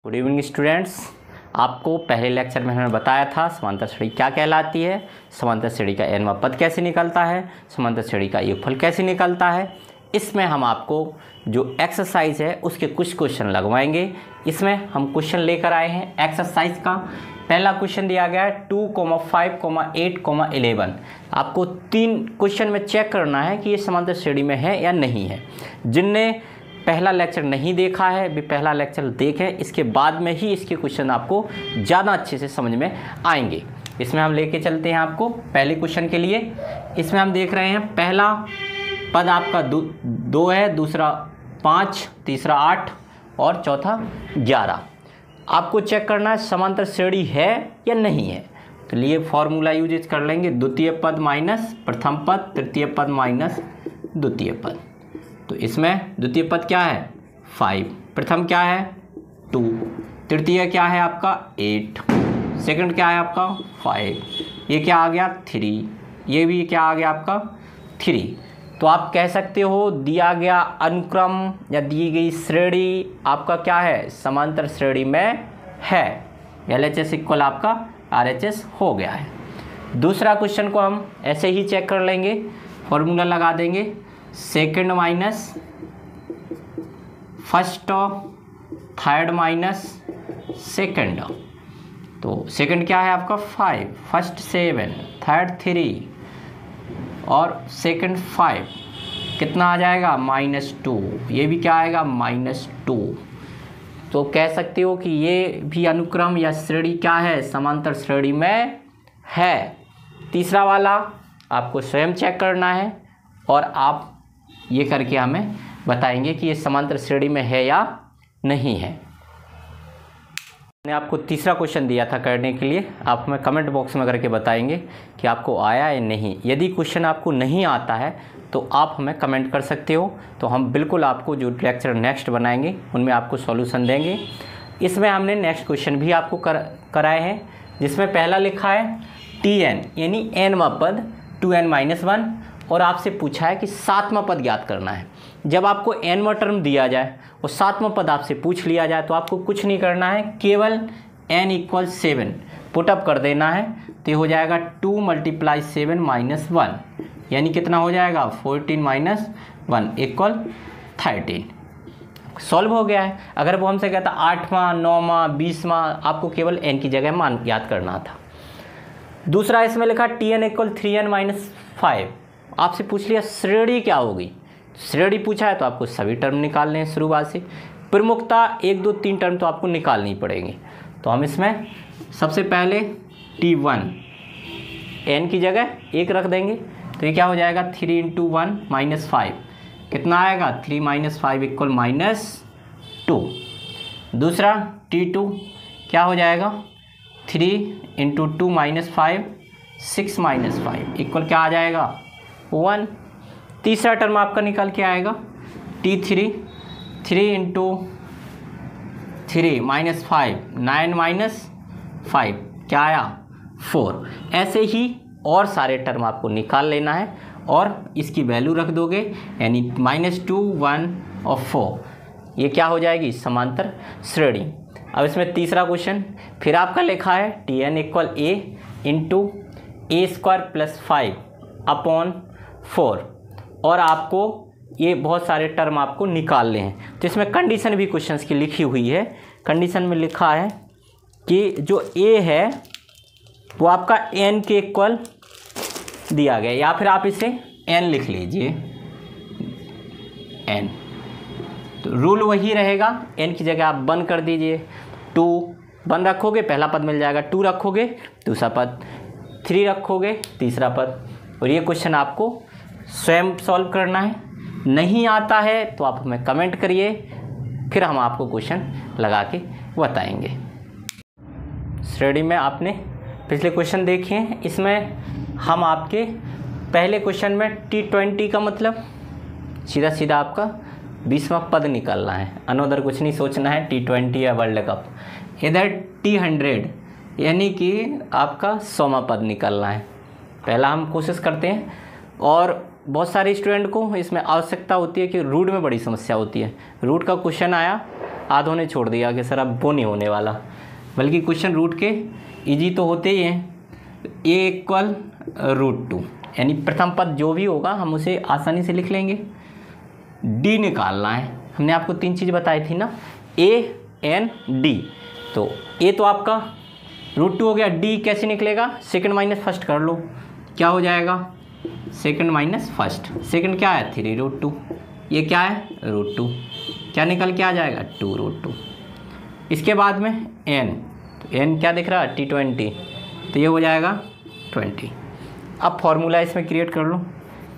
Good evening students. आपको पहले lecture में हमने बताया था समांतर श्रेणी क्या कहलाती है, समांतर श्रेणी का nवां पद कैसे निकलता है, समांतर श्रेणी का योगफल कैसे निकलता है। इसमें हम आपको जो एक्सरसाइज है उसके कुछ क्वेश्चन लगवाएंगे। इसमें हम क्वेश्चन लेकर आए हैं एक्सरसाइज का। पहला क्वेश्चन दिया गया है 2, 5, 8, 11। आपको 3 क्वेश्चन में चेक करना है कि ये समांतर श्रेणी में है या नहीं है। जिनने पहला लेक्चर नहीं देखा है भी पहला लेक्चर देखें, इसके बाद में ही इसके क्वेश्चन आपको ज़्यादा अच्छे से समझ में आएंगे। इसमें हम लेके चलते हैं आपको पहले क्वेश्चन के लिए। इसमें हम देख रहे हैं पहला पद आपका 2 है, दूसरा 5, तीसरा 8 और चौथा 11। आपको चेक करना है समांतर श्रेणी है या नहीं है। तो लिए फॉर्मूला यूज कर लेंगे, द्वितीय पद माइनस प्रथम पद, तृतीय पद माइनस द्वितीय पद। तो इसमें द्वितीय पद क्या है 5, प्रथम क्या है 2, तृतीय क्या है आपका 8, सेकंड क्या है आपका 5, ये क्या आ गया 3, ये भी क्या आ गया आपका 3। तो आप कह सकते हो दिया गया अनुक्रम या दी गई श्रेणी आपका क्या है समांतर श्रेणी में है। LHS इक्वल आपका RHS हो गया है। दूसरा क्वेश्चन को हम ऐसे ही चेक कर लेंगे, फॉर्मूला लगा देंगे, second minus first, third minus second. तो सेकंड क्या है आपका 5, फर्स्ट 7, थर्ड 3 और सेकंड 5, कितना आ जाएगा -2। ये भी क्या आएगा -2। तो कह सकते हो कि ये भी अनुक्रम या श्रेणी क्या है समांतर श्रेणी में है। तीसरा वाला आपको स्वयं चेक करना है और आप ये करके हमें बताएंगे कि ये समांतर श्रेणी में है या नहीं है। मैंने आपको तीसरा क्वेश्चन दिया था करने के लिए, आप हमें कमेंट बॉक्स में करके बताएंगे कि आपको आया या नहीं। यदि क्वेश्चन आपको नहीं आता है तो आप हमें कमेंट कर सकते हो, तो हम बिल्कुल आपको जो लेक्चर नेक्स्ट बनाएंगे उनमें आपको सॉल्यूशन देंगे। इसमें हमने नेक्स्ट क्वेश्चन भी आपको कराए हैं, जिसमें पहला लिखा है Tn यानी nवां पद 2n-1 और आपसे पूछा है कि 7वां पद ज्ञात करना है। जब आपको nवां टर्म दिया जाए और 7वां पद आपसे पूछ लिया जाए तो आपको कुछ नहीं करना है, केवल n = 7 पुटअप कर देना है। तो ये हो जाएगा 2 × 7 - 1 यानी कितना हो जाएगा 14 - 1 = 13। सॉल्व हो गया है। अगर वो हमसे कहता 8वां, 9वां, 20वां, आपको केवल n की जगह मान याद करना था। दूसरा इसमें लिखा Tn = 3n - 5। आपसे पूछ लिया श्रेणी क्या होगी। श्रेणी पूछा है तो आपको सभी टर्म निकालने हैं शुरुआत से। प्रमुखता 1, 2, 3 टर्म तो आपको निकालनी पड़ेंगे। तो हम इसमें सबसे पहले T1 n की जगह 1 रख देंगे। तो ये क्या हो जाएगा 3 × 1 - 5, कितना आएगा 3 - 5 = -2। दूसरा T2 क्या हो जाएगा 3 × 2 - 5, 6 - 5 इक्वल क्या आ जाएगा 1। तीसरा टर्म आपका निकल के आएगा T3 3 × 3 - 5, 9 - 5 क्या आया 4। ऐसे ही और सारे टर्म आपको निकाल लेना है और इसकी वैल्यू रख दोगे, यानी -2, 1 और 4। ये क्या हो जाएगी समांतर श्रेणी। अब इसमें तीसरा क्वेश्चन फिर आपका लिखा है Tn = a × a² + 5/4 और आपको ये बहुत सारे टर्म आपको निकालने हैं। तो इसमें कंडीशन भी क्वेश्चंस की लिखी हुई है। कंडीशन में लिखा है कि जो a है वो आपका n के इक्वल दिया गया, या फिर आप इसे n लिख लीजिए n। तो रूल वही रहेगा, n की जगह आप 1 कर दीजिए, 2 1 रखोगे पहला पद मिल जाएगा, 2 रखोगे दूसरा पद, 3 रखोगे तीसरा पद। और ये क्वेश्चन आपको स्वयं सॉल्व करना है। नहीं आता है तो आप हमें कमेंट करिए, फिर हम आपको क्वेश्चन लगा के बताएंगे। श्रेणी में आपने पिछले क्वेश्चन देखे हैं, इसमें हम आपके पहले क्वेश्चन में T20 का मतलब सीधा सीधा आपका 20वां पद निकालना है, अनोदर कुछ नहीं सोचना है। T20 या वर्ल्ड कप। इधर T100 यानी कि आपका 100वां पद निकालना है। पहला हम कोशिश करते हैं। और बहुत सारे स्टूडेंट को इसमें आवश्यकता होती है कि रूट में बड़ी समस्या होती है। रूट का क्वेश्चन आया आधों ने छोड़ दिया कि सर अब वो नहीं होने वाला, बल्कि क्वेश्चन रूट के इजी तो होते ही हैं। ए इक्वल √2 यानी प्रथम पद जो भी होगा हम उसे आसानी से लिख लेंगे। डी निकालना है, हमने आपको 3 चीज़ बताई थी ना, ए एन डी। तो ए तो आपका √2 हो गया, डी कैसे निकलेगा, सेकंड माइनस फर्स्ट कर लो, क्या हो जाएगा सेकंड माइनस फर्स्ट। सेकंड क्या है 3√2, ये क्या है √2, क्या निकल के आ जाएगा 2√2। इसके बाद में एन, तो एन क्या दिख रहा है T20, तो ये हो जाएगा 20। अब फॉर्मूला इसमें क्रिएट कर लो,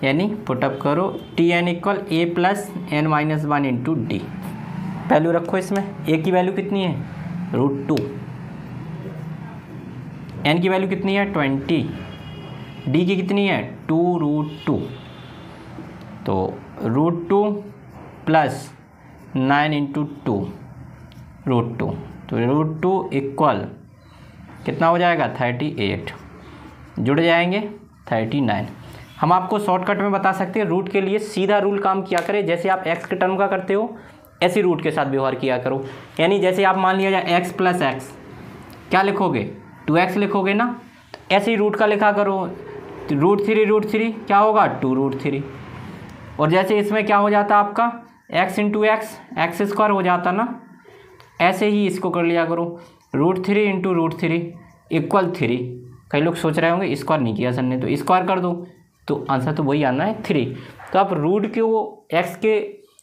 यानी पुटअप करो Tn equal a plus n minus 1 into D. Value रखो इसमें, a की वैल्यू कितनी है √2, n की वैल्यू कितनी है 20, d की कितनी है 2√2, तो √2 प्लस 9 इंटू 2√2, तो √2 इक्वल कितना हो जाएगा 38, जुड़ जाएंगे 39। हम आपको शॉर्टकट में बता सकते हैं, रूट के लिए सीधा रूल काम किया करे, जैसे आप x के टर्म का करते हो ऐसे रूट के साथ व्यवहार किया करो। यानी जैसे आप मान लिया जाए x प्लस एक्स, क्या लिखोगे 2x लिखोगे ना, तो ऐसे ही रूट का लिखा करो, √3 क्या होगा 2√3। और जैसे इसमें क्या हो जाता आपका x इंटू एक्स स्क्वायर हो जाता ना, ऐसे ही इसको कर लिया करो, √3 इंटू √3 इक्वल 3। कई लोग सोच रहे होंगे स्क्वायर नहीं किया सर ने, तो स्क्वायर कर दो, तो आंसर तो वही आना है 3। तो आप रूट के वो x के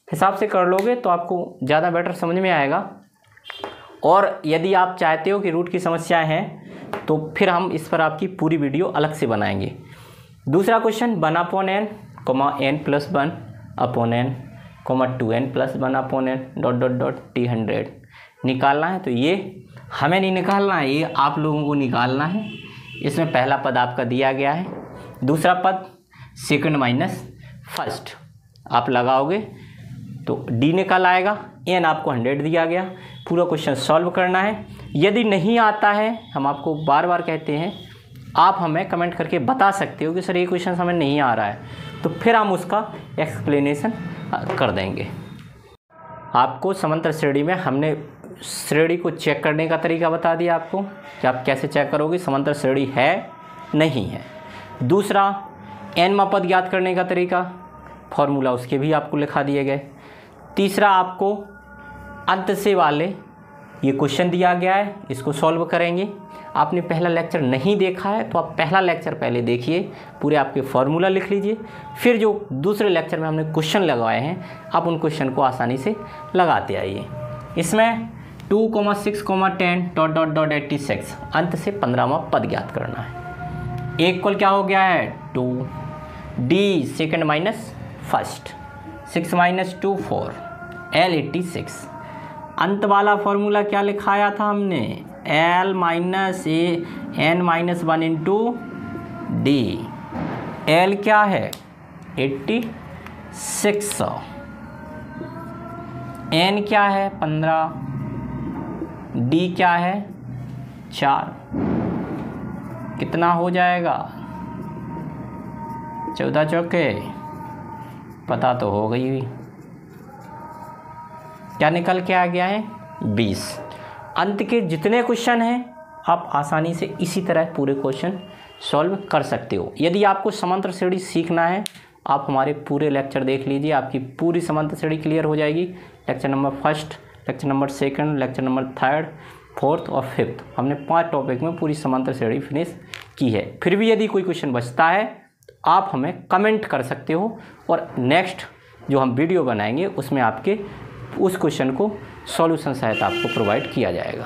हिसाब से कर लोगे तो आपको ज़्यादा बेटर समझ में आएगा। और यदि आप चाहते हो कि रूट की समस्या है तो फिर हम इस पर आपकी पूरी वीडियो अलग से बनाएंगे। दूसरा question 1/n, n+1 upon n, 2n+1/n ... T100 निकालना है। तो ये हमें नहीं निकालना है, ये आप लोगों को निकालना है। इसमें पहला पद आपका दिया गया है, दूसरा पद सेकंड माइनस फर्स्ट आप लगाओगे तो डी निकल आएगा, एन आपको 100 दिया गया। पूरा क्वेश्चन सॉल्व करना है। यदि नहीं आता है, हम आपको बार बार कहते हैं, आप हमें कमेंट करके बता सकते हो कि सर ये क्वेश्चन हमें नहीं आ रहा है, तो फिर हम उसका एक्सप्लेनेशन कर देंगे। आपको समांतर श्रेणी में हमने श्रेणी को चेक करने का तरीका बता दिया आपको कि आप कैसे चेक करोगे समांतर श्रेणी है नहीं है। दूसरा n पद ज्ञात करने का तरीका, फॉर्मूला उसके भी आपको लिखा दिए गए। तीसरा आपको अंत से वाले ये क्वेश्चन दिया गया है, इसको सॉल्व करेंगे। आपने पहला लेक्चर नहीं देखा है तो आप पहला लेक्चर पहले देखिए, पूरे आपके फॉर्मूला लिख लीजिए, फिर जो दूसरे लेक्चर में हमने क्वेश्चन लगवाए हैं आप उन क्वेश्चन को आसानी से लगाते आइए। इसमें 2, 6, 10 ... 86 अंत से 15वां पद ज्ञात करना है। इक्वल क्या हो गया है 2, D second minus first, 6 - 2 4, L 86। अंत वाला फॉर्मूला क्या लिखाया था हमने, L - n - 1 into D. L क्या है 86, n क्या है 15, डी क्या है 4, कितना हो जाएगा 14 चौके, पता तो हो गई हुई, क्या निकल के आ गया है 20। अंत के जितने क्वेश्चन हैं आप आसानी से इसी तरह पूरे क्वेश्चन सॉल्व कर सकते हो। यदि आपको समांतर श्रेणी सीखना है आप हमारे पूरे लेक्चर देख लीजिए, आपकी पूरी समांतर श्रेणी क्लियर हो जाएगी। Lecture number 1, lecture number 2, lecture number 3, 4 और 5 हमने 5 टॉपिक में पूरी समांतर श्रेणी फिनिश की है। फिर भी यदि कोई क्वेश्चन बचता है तो आप हमें कमेंट कर सकते हो और नेक्स्ट जो हम वीडियो बनाएंगे उसमें आपके उस क्वेश्चन को सॉल्यूशन सहित आपको प्रोवाइड किया जाएगा।